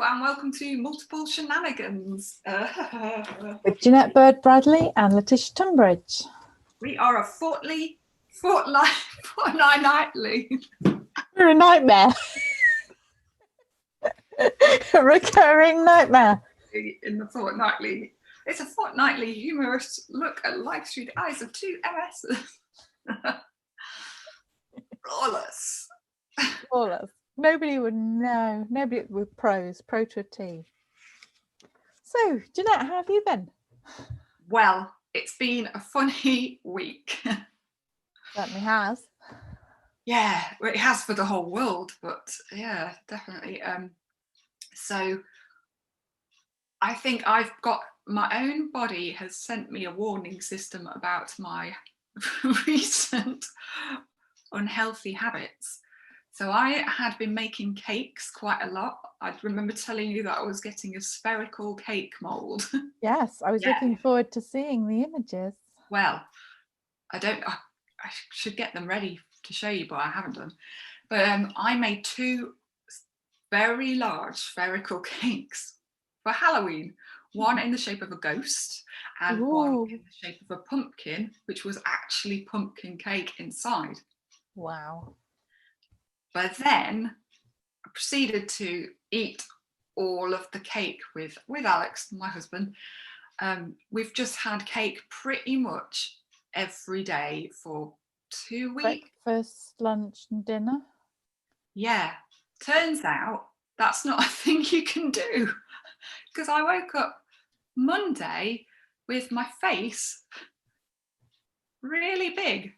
and welcome to Multiple Shenanigans. With Jeanette Bird-Bradley and Lytisha Tunbridge. We are a fortnightly. We're a nightmare. A recurring nightmare. In the fortnightly. It's a fortnightly humorous look at life through the eyes of two MSs. Flawless. Flawless. Nobody would know. Nobody with pro to a T. So, Jeanette, how have you been? Well, it's been a funny week. Certainly has. Yeah, well, it has for the whole world, but yeah, definitely. So I think I've got my own body has sent me a warning system about my recent unhealthy habits. So I had been making cakes quite a lot. I remember telling you that I was getting a spherical cake mold. Yes, I was looking forward to seeing the images. Well, I should get them ready to show you, but I haven't done. But I made two very large spherical cakes for Halloween. One in the shape of a ghost and one in the shape of a pumpkin, which was actually pumpkin cake inside. Wow. But then I proceeded to eat all of the cake with Alex, my husband. We've just had cake pretty much every day for 2 weeks. Breakfast, lunch and dinner? Yeah. Turns out that's not a thing you can do, because I woke up Monday with my face really big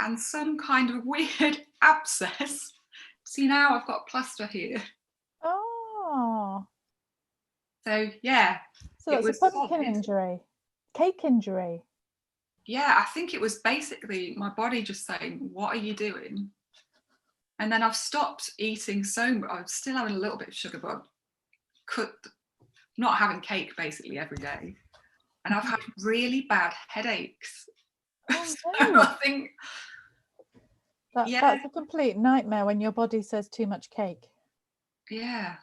and some kind of weird abscess. See, now I've got plaster here. Oh. So yeah. So that's a pumpkin injury. Cake injury. Yeah, I think it was basically my body just saying, what are you doing? And then I've stopped eating so much. I'm still having a little bit of sugar, but not having cake basically every day. And I've had really bad headaches. Oh, so I think that's a complete nightmare when your body says too much cake. Yeah.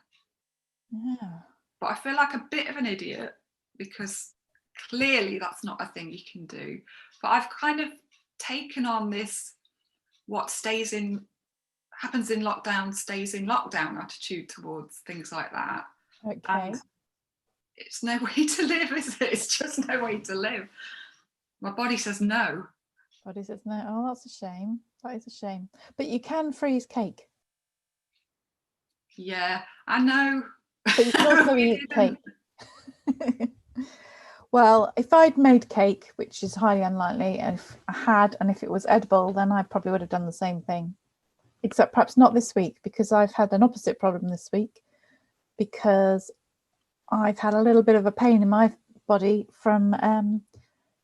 Yeah. But I feel like a bit of an idiot because clearly that's not a thing you can do. But I've kind of taken on this happens in lockdown stays in lockdown attitude towards things like that. Okay. And it's no way to live, is it? It's just no way to live. My body says no. Body says no. Oh, that's a shame. That is a shame. But you can freeze cake. Yeah, I know. But you can also eat cake. Well, if I'd made cake, which is highly unlikely, and if I had, and if it was edible, then I probably would have done the same thing. Except perhaps not this week, because I've had an opposite problem this week, because I've had a little bit of a pain in my body from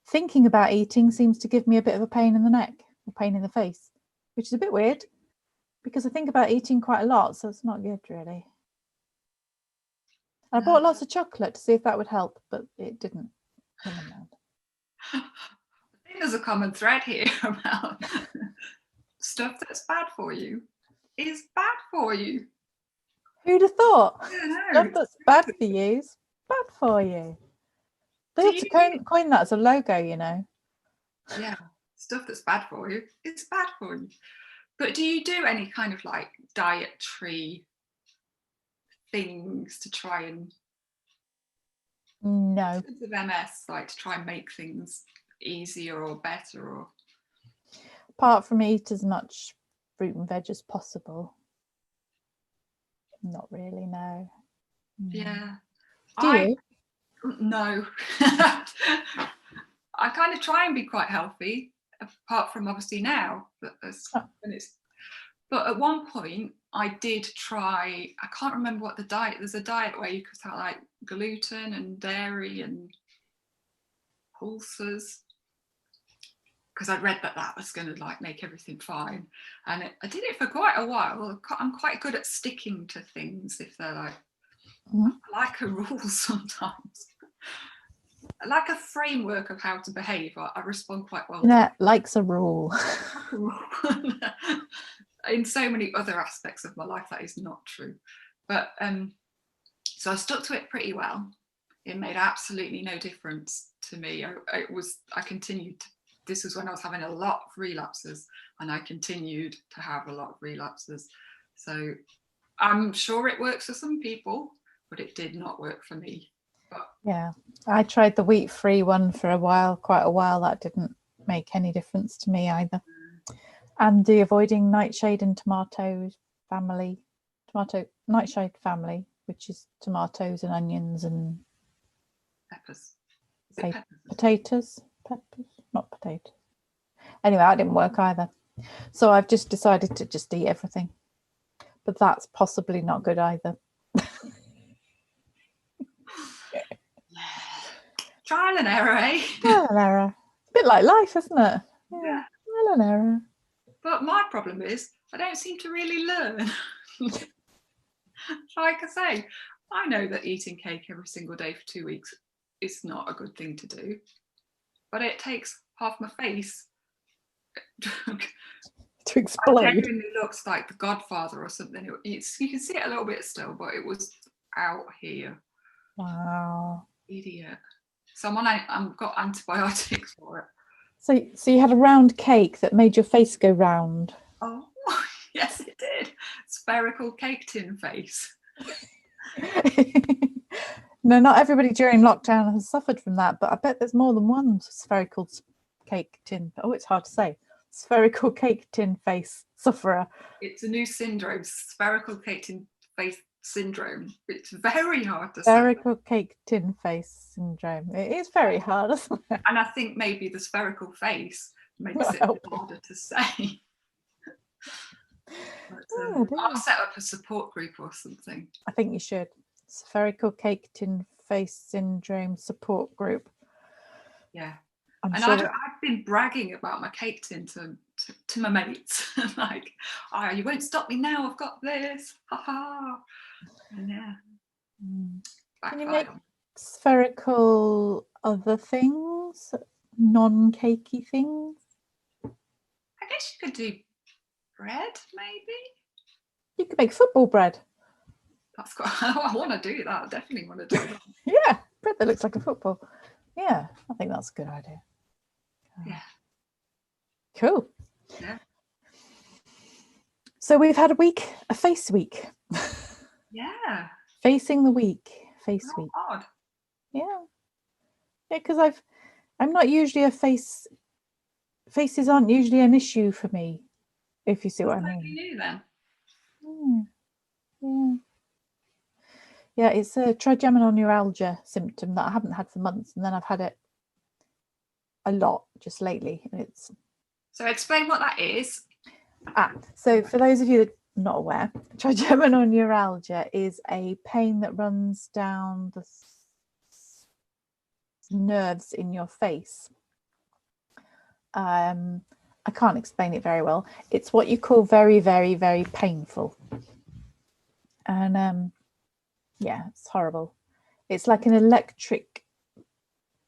thinking about eating seems to give me a bit of a pain in the neck, or pain in the face, which is a bit weird, because I think about eating quite a lot, so it's not good, really. I bought lots of chocolate to see if that would help, but it didn't. I think there's a common thread here about stuff that's bad for you is bad for you. Who'd have thought? Stuff that's bad for you is bad for you. They ought to coin that as a logo, you know. Yeah, stuff that's bad for you is bad for you. But do you do any kind of like dietary things to try and no of MS, like to try and make things easier or better, or apart from eat as much fruit and veg as possible? Not really, no. Yeah. Do you? No. I kind of try and be quite healthy, apart from obviously now. But at one point I did try, I can't remember what the diet, there's a diet where you could have like gluten and dairy and pulses, because I'd read that was going to like make everything fine, and I did it for quite a while. I'm quite good at sticking to things if they're like I like a rule sometimes. I like a framework of how to behave. I respond quite well. Yeah, likes a rule. In so many other aspects of my life that is not true, but So I stuck to it pretty well. It made absolutely no difference to me. I continued. This was when I was having a lot of relapses, and I continued to have a lot of relapses. So I'm sure it works for some people, but it did not work for me. But yeah, I tried the wheat-free one for a while, quite a while. That didn't make any difference to me either. And the avoiding nightshade and tomato nightshade family, which is tomatoes and onions and peppers. Peppers, not potatoes. Anyway, that didn't work either. So I've just decided to just eat everything. But that's possibly not good either. Trial and error, eh? Trial and error. A bit like life, isn't it? Yeah. Trial and error. But my problem is I don't seem to really learn. Like I say, I know that eating cake every single day for 2 weeks is not a good thing to do. But it takes half my face to explode. It genuinely looks like The Godfather or something. You can see it a little bit still, but it was out here. Wow. Idiot. I've got antibiotics for it. So you had a round cake that made your face go round. Oh, yes, it did. Spherical cake tin face. No, not everybody during lockdown has suffered from that, but I bet there's more than one spherical cake tin. Oh, it's hard to say. Spherical cake tin face sufferer. It's a new syndrome, spherical cake tin face syndrome. It's very hard to say. Spherical cake tin face syndrome. It is very hard, isn't it? And I think maybe the spherical face makes it harder to say. But, I'll set up a support group or something. I think you should. Spherical cake tin face syndrome support group. Yeah. I've been bragging about my cake tin to my mates. Like, oh, you won't stop me now, I've got this. Ha. And yeah. Can you make spherical other things? Non-cakey things? I guess you could do bread, maybe. You could make football bread. That's quite, I want to do that. I definitely want to do that. Yeah, bread that looks like a football. Yeah, I think that's a good idea. Yeah. Cool. Yeah. So we've had a face week. Yeah. Facing the week. Face week. Odd. Yeah. Yeah, because I'm not usually a face. Faces aren't usually an issue for me, if you see what I mean. You then. Yeah. Yeah, it's a trigeminal neuralgia symptom that I haven't had for months, and then I've had it a lot just lately. And so explain what that is. So for those of you that are not aware, trigeminal neuralgia is a pain that runs down the nerves in your face. I can't explain it very well. It's what you call very, very, very painful. And yeah, it's horrible. It's like an electric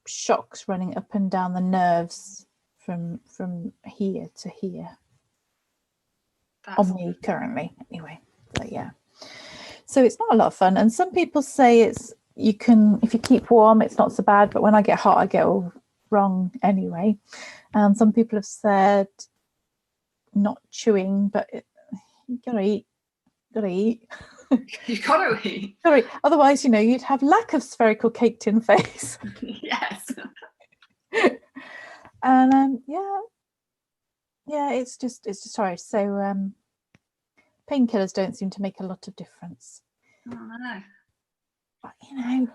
shocks running up and down the nerves from here to here. On me currently, anyway. But yeah, so it's not a lot of fun. And some people say if you keep warm, it's not so bad. But when I get hot, I get all wrong anyway. And some people have said not chewing, but you gotta eat. You gotta eat. Sorry, otherwise, you'd have lack of spherical cake tin face. Yes. And yeah, it's just hard. So painkillers don't seem to make a lot of difference. Oh no. But hey.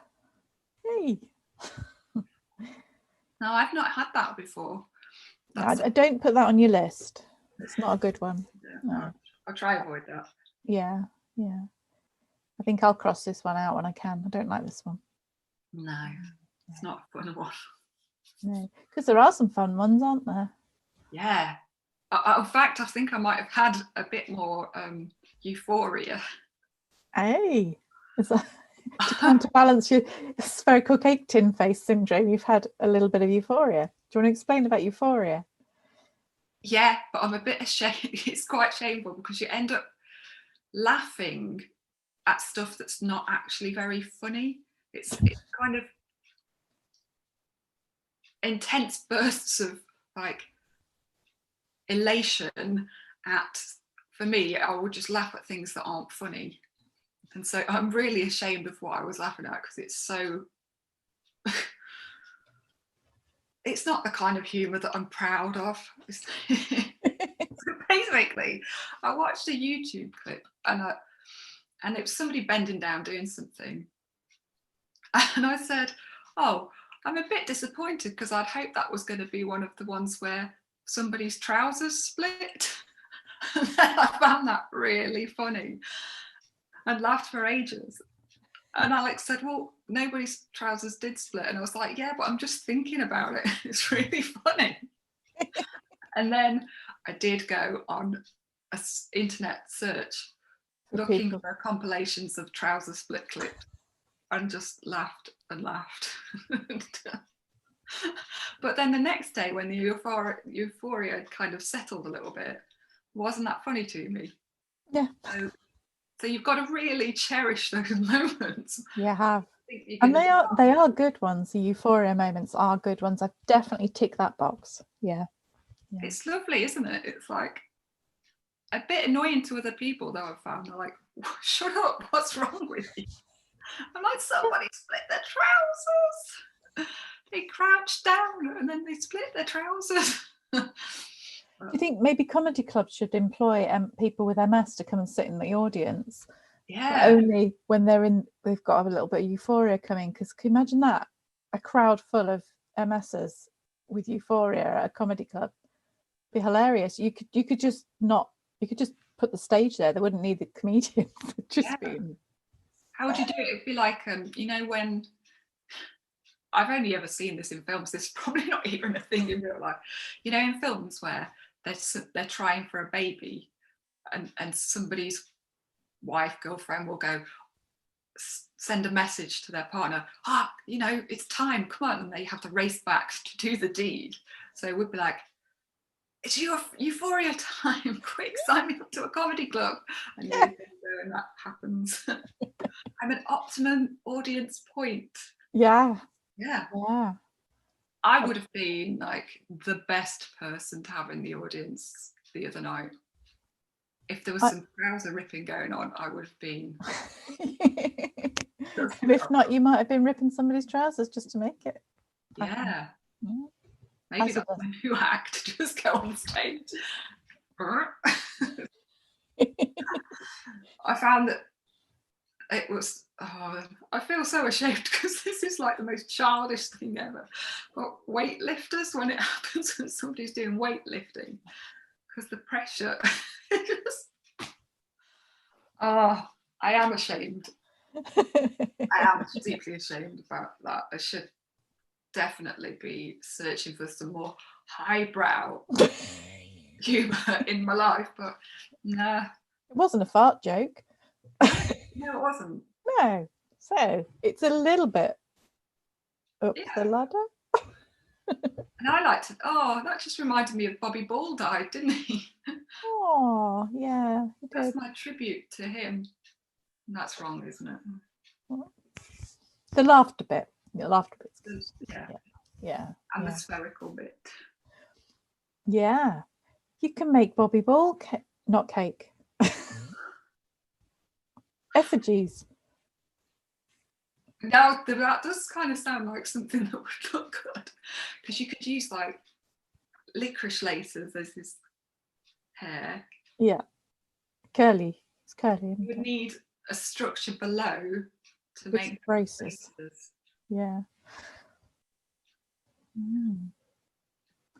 No, I've not had that before. I don't put that on your list. It's not a good one. No. I'll try avoid that. Yeah. I think I'll cross this one out when I can. I don't like this one. No, it's not a fun one. No, because there are some fun ones, aren't there? Yeah. In fact, I think I might have had a bit more euphoria. Hey, to counterbalance your spherical cake tin face syndrome, you've had a little bit of euphoria. Do you want to explain about euphoria? Yeah, but I'm a bit ashamed. It's quite shameful because you end up laughing at stuff that's not actually very funny. It's kind of intense bursts of like elation at, for me, I would just laugh at things that aren't funny. And so I'm really ashamed of what I was laughing at, because it's so it's not the kind of humour that I'm proud of. Basically, I watched a YouTube clip, and it was somebody bending down doing something, and I said, oh, I'm a bit disappointed, because I'd hoped that was going to be one of the ones where somebody's trousers split. And then I found that really funny and laughed for ages. And Alex said, well, nobody's trousers did split. And I was like, yeah, but I'm just thinking about it. It's really funny. And then I did go on an internet search looking for compilations of trouser split clips, and just laughed and laughed. But then the next day, when the euphoria had kind of settled a little bit, wasn't that funny to me? Yeah. So you've got to really cherish those moments. You have. And they are good ones. The euphoria moments are good ones. I've definitely ticked that box. Yeah. It's lovely, isn't it? It's like a bit annoying to other people, though. I've found they're like, shut up, what's wrong with you? I'm like, somebody split their trousers. They crouched down and then they split their trousers. Do you think maybe comedy clubs should employ people with MS to come and sit in the audience? Yeah. But only when they've got a little bit of euphoria coming. Because can you imagine that? A crowd full of MSers with euphoria at a comedy club. It'd be hilarious. You could just put the stage there. They wouldn't need the comedians. How would you do it? It'd be like, when I've only ever seen this in films. This is probably not even a thing in real life. In films where they're trying for a baby, and somebody's wife, girlfriend will go send a message to their partner. It's time. Come on, and they have to race back to do the deed. So it would be like, it's your euphoria time. Quick, sign me up to a comedy club. And and that happens. I'm an optimum audience point. Yeah. I would have been like the best person to have in the audience the other night. If there was some trouser ripping going on, I would have been. And if not, you might have been ripping somebody's trousers just to make it. Yeah. Maybe that's my new act. Just go on stage. I found that it was, I feel so ashamed, because this is like the most childish thing ever. But weightlifters, when it happens when somebody's doing weightlifting, because the pressure, I am ashamed. I am deeply ashamed about that. I should definitely be searching for some more highbrow humour in my life, but nah. It wasn't a fart joke. No, it wasn't. No. So it's a little bit up the ladder. And I like to, that just reminded me of Bobby Ball died, didn't he? Oh, yeah. That's my tribute to him. And that's wrong, isn't it? The laughter bit. The laughter bit. Yeah. And the spherical bit. Yeah. You can make Bobby Ball, not cake. Effigies. Now that does kind of sound like something that would look good, because you could use like licorice laces as his hair. Yeah, curly. It's curly. You would need a structure below to make braces. Yeah.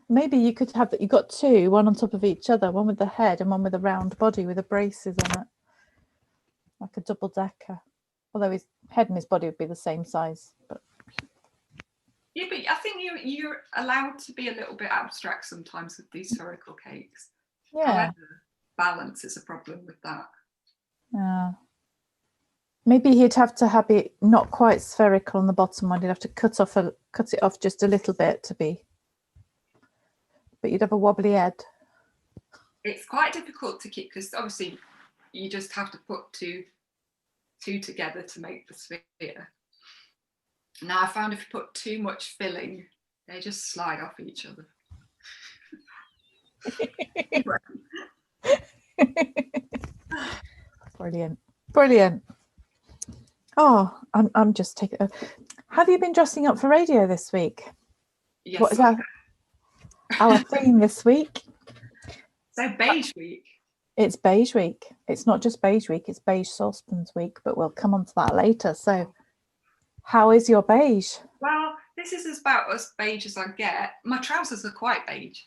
Maybe you could have that. You got two, one on top of each other, one with the head and one with a round body with the braces on it, like a double decker. Although his head and his body would be the same size. But yeah, but I think you're allowed to be a little bit abstract sometimes with these spherical cakes. Yeah. However, balance is a problem with that. Yeah. Maybe he'd have to have it not quite spherical on the bottom one. He'd have to cut it off just a little bit to be. But you'd have a wobbly head. It's quite difficult to keep, because obviously you just have to put two two together to make the sphere. Now I found if you put too much filling, they just slide off each other. Brilliant, brilliant. Oh, I'm just taking. Have you been dressing up for radio this week? Yes. What is our theme this week? So Beige week. It's Beige week. It's not just Beige week, it's Beige Saucepans week, but we'll come on to that later. So how is your beige? Well, this is about as beige as I get. My trousers are quite beige.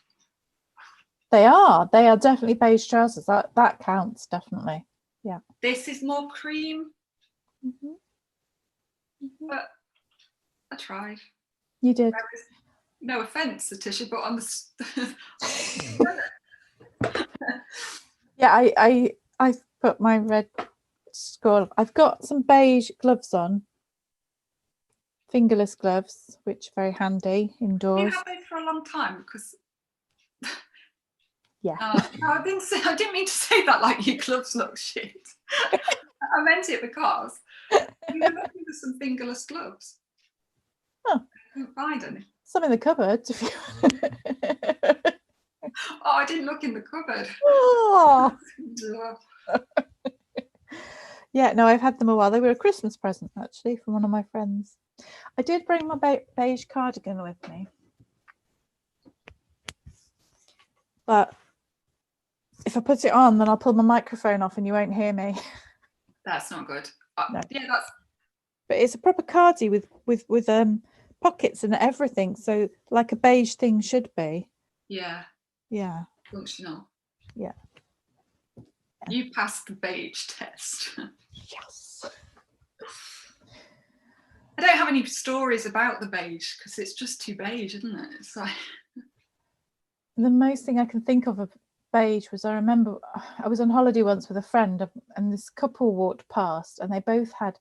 They are definitely beige trousers. That counts, definitely. Yeah. This is more cream. But I tried. You did. No offense, Lytisha, but on the yeah, I put my red score. I've got some beige gloves on, fingerless gloves, which are very handy indoors. You had those for a long time because. Yeah. No, I didn't mean to say that like your gloves look shit. I meant it because you were looking for some fingerless gloves. Oh. I couldn't find any. Some in the cupboard. Oh, I didn't look in the cupboard. Oh. Yeah, no, I've had them a while. They were a Christmas present, actually, from one of my friends. I did bring my beige cardigan with me. But if I put it on, then I'll pull my microphone off and you won't hear me. That's not good. No. Yeah, that's. But it's a proper cardie with pockets and everything. So like a beige thing should be. Yeah. Yeah. Functional. Yeah. You passed the beige test. Yes. I don't have any stories about the beige because it's just too beige, isn't it? It's like. The most thing I can think of beige was I remember I was on holiday once with a friend and this couple walked past and they both had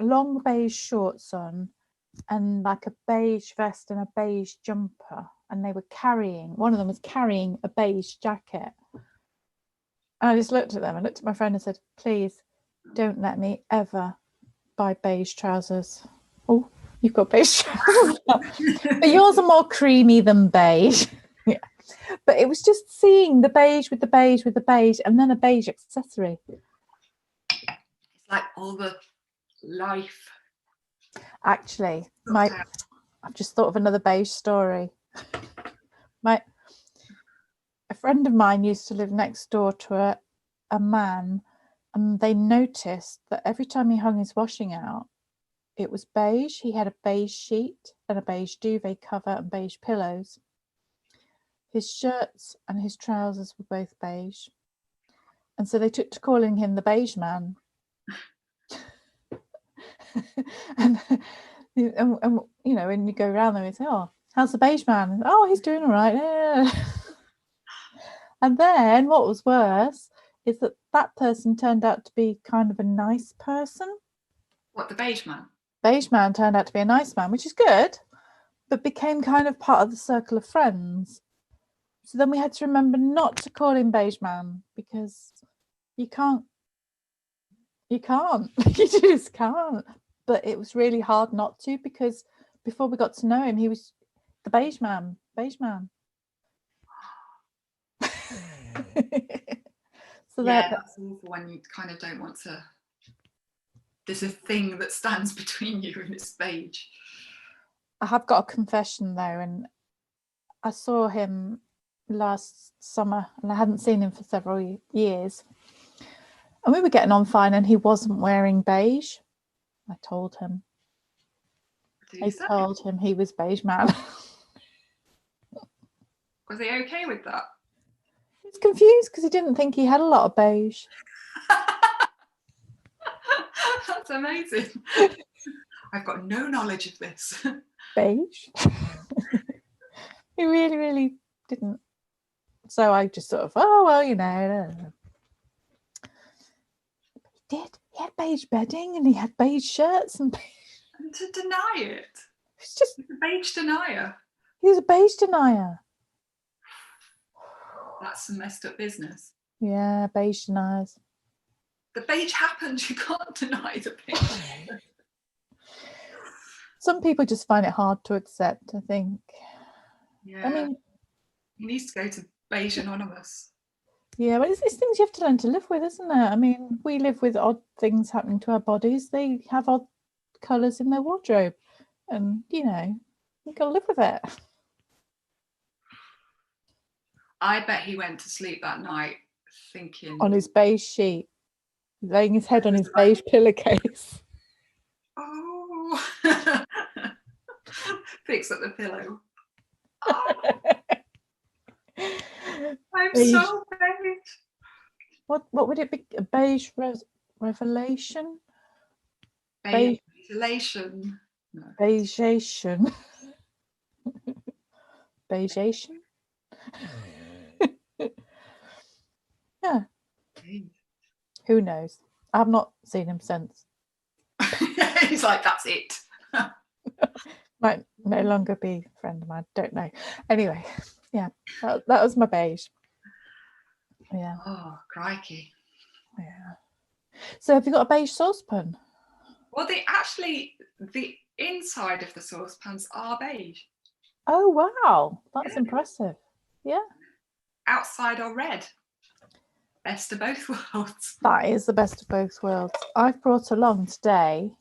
long beige shorts on and like a beige vest and a beige jumper, and they were one of them was carrying a beige jacket. And I just looked at them and looked at my friend and said, please don't let me ever buy beige trousers. Oh, you've got beige trousers. But yours are more creamy than beige. Yeah. But it was just seeing the beige with the beige with the beige and then a beige accessory. It's like all the life. Actually, I've just thought of another beige story. A friend of mine used to live next door to a man, and they noticed that every time he hung his washing out, it was beige. He had a beige sheet and a beige duvet cover and beige pillows. His shirts and his trousers were both beige. And so they took to calling him the Beige Man. and you know, when you go around them, you say, oh, how's the Beige Man? Oh, he's doing all right. Yeah. And then what was worse is that person turned out to be kind of a nice person. What, the Beige Man? Beige Man turned out to be a nice man, which is good, but became kind of part of the circle of friends. So then we had to remember not to call him Beige Man because you can't. You just can't. But it was really hard not to, because before we got to know him, he was the Beige Man. So that's awful when you kind of don't want to. There's a thing that stands between you and it's beige. I have got a confession though, and I saw him last summer and I hadn't seen him for several years. And we were getting on fine and he wasn't wearing beige. I told him. Told him he was Beige Man. Was he okay with that? He was confused because he didn't think he had a lot of beige. That's amazing. I've got no knowledge of this. Beige? He really, really didn't. So I just sort of, oh, well, you know. He did. He had beige bedding and he had beige shirts and to deny it. It's just a beige denier. He was a beige denier. That's some messed up business. Yeah, beige deniers. the beige happens. You can't deny the beige. Some people just find it hard to accept, I think. Yeah. I mean, he needs to go to Beige Anonymous. yeah, but it's things you have to learn to live with, isn't it? I mean, we live with odd things happening to our bodies. They have odd colours in their wardrobe, and you know, you got to live with it. I bet he went to sleep that night thinking On his beige sheet, laying his head on his beige pillowcase. Oh, picks up the pillow. Oh, I'm Beige. so beige. What would it be? A beige revelation? Beige isolation. No. Beigeation. Beigeation? Yeah. Who knows? I've not seen him since. He's like, that's it. Might no longer be a friend of mine. Don't know. Anyway, yeah, that was my beige. Yeah. Oh, crikey. Yeah. So have you got a beige saucepan? Well, the inside of the saucepans are beige. Oh wow, that's impressive. Yeah. Outside are red. Best of both worlds. That is the best of both worlds. I've brought along today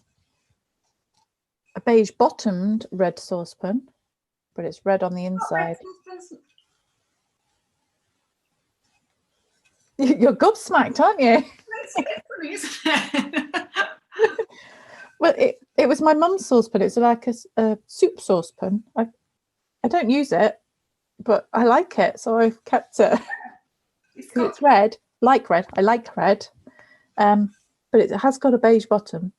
a beige bottomed red saucepan, but it's red on the inside. You're gobsmacked, aren't you? It's different, isn't it? Well, it was my mum's saucepan. It's like a soup saucepan. I don't use it, but I like it, so I've kept it. It's red, like red. I like red, but it has got a beige bottom.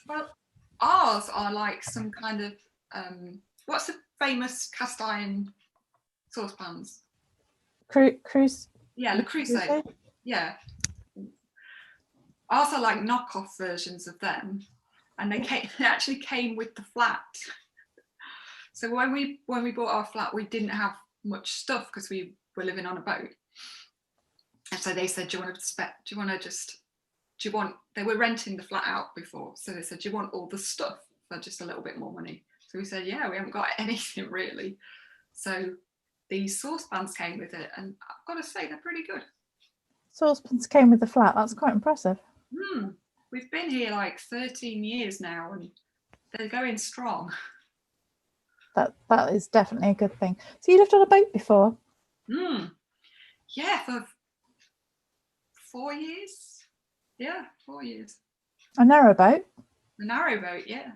Well, ours are like some kind of what's the famous cast iron saucepans? Cruise. Yeah, Le Creuset. Yeah. Ours are like knockoff versions of them, and they actually came with the flat. So when we bought our flat, we didn't have much stuff because we were living on a boat, and so they said, "Do you want?" They were renting the flat out before, so they said, "Do you want all the stuff for just a little bit more money?" So we said, "Yeah, we haven't got anything really." So these saucepans came with it, and I've got to say they're pretty good. Saucepans came with the flat. That's quite impressive. We've been here like 13 years now, and they're going strong. That is definitely a good thing. So you lived on a boat before? Yeah, for 4 years. Yeah, 4 years. A narrowboat? A narrowboat, yeah.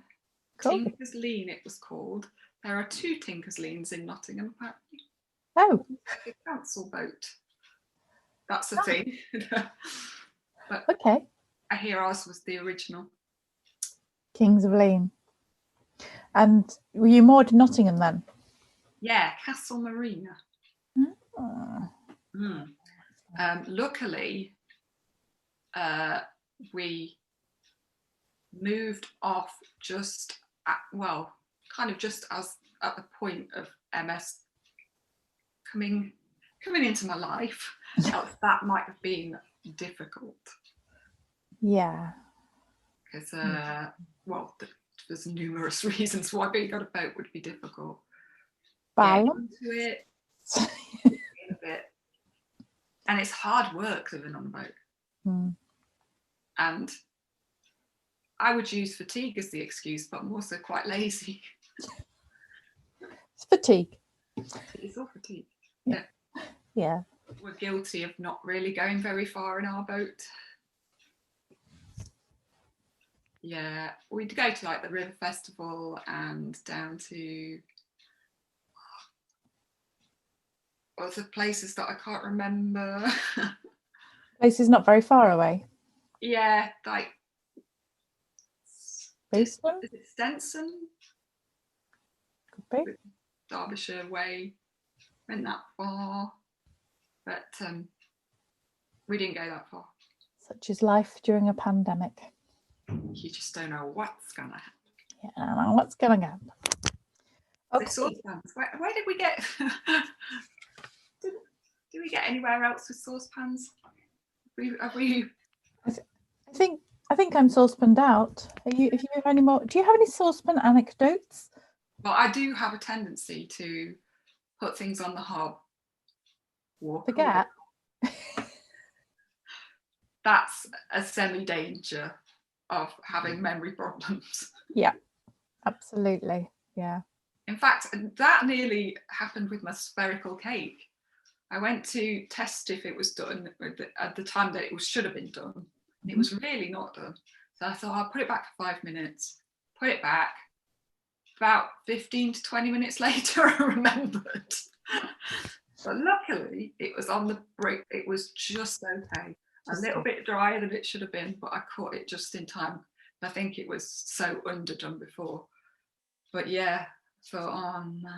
Cool. Tinker's Lean, it was called. There are 2 Tinker's Leans in Nottingham, apparently. Oh. Like a council boat. That's the thing. But okay. I hear ours was the original. Kings of Lean. And were you moored in Nottingham then? Yeah, Castle Marina. Luckily, we moved off just at the point of MS coming into my life. That might have been difficult. Yeah. Because there's numerous reasons why being on a boat would be difficult. Balance. Into it a bit. And it's hard work living on a boat. And I would use fatigue as the excuse, but I'm also quite lazy. It's fatigue. It's all fatigue. Yeah. We're guilty of not really going very far in our boat. Yeah, we'd go to like the River Festival and down to other places that I can't remember. Places not very far away. Yeah, like Beeston? Is it Stenson? Could be. Derbyshire way. Went that far, but we didn't go that far. Such is life during a pandemic. You just don't know what's gonna happen. Yeah, I don't know what's going to happen. Okay. So saucepans. Where did we get? Did we get anywhere else with saucepans? Have we? I think I'm saucepaned out. Are you? If you have any more, do you have any saucepan anecdotes? Well, I do have a tendency to put things on the hob. Forget. That's a semi-danger of having memory problems. Yeah, absolutely. Yeah. In fact, that nearly happened with my spherical cake. I went to test if it was done at the time that it should have been done. Mm-hmm. It was really not done. So I thought I'll put it back for 5 minutes, put it back. About 15 to 20 minutes later, I remembered. But luckily, it was on the break. It was just okay. A little bit drier than it should have been, but I caught it just in time. I think it was so underdone before. But yeah, so oh no.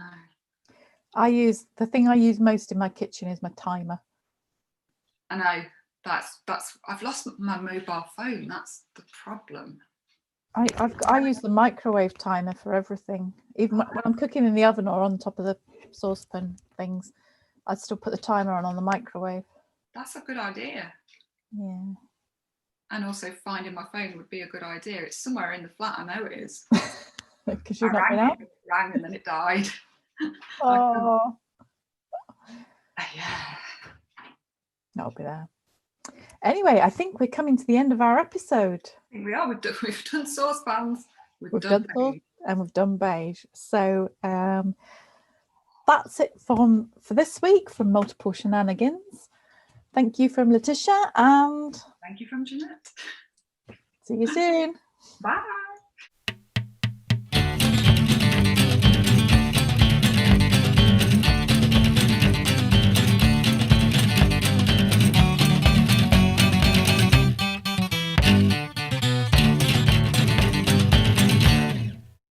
The thing I use most in my kitchen is my timer. I know that's I've lost my mobile phone. That's the problem. I use the microwave timer for everything. Even when I'm cooking in the oven or on top of the saucepan things, I still put the timer on the microwave. That's a good idea. Yeah. And also finding my phone would be a good idea. It's somewhere in the flat. I know it is. Because you've not been out? It rang and then it died. Oh. Yeah. That'll be there. Anyway, I think we're coming to the end of our episode. We are. We've done saucepans. We've done beige. And we've done beige. So that's it for this week from Multiple Shenanigans. Thank you from Lytisha and thank you from Jeanette. See you soon. Bye.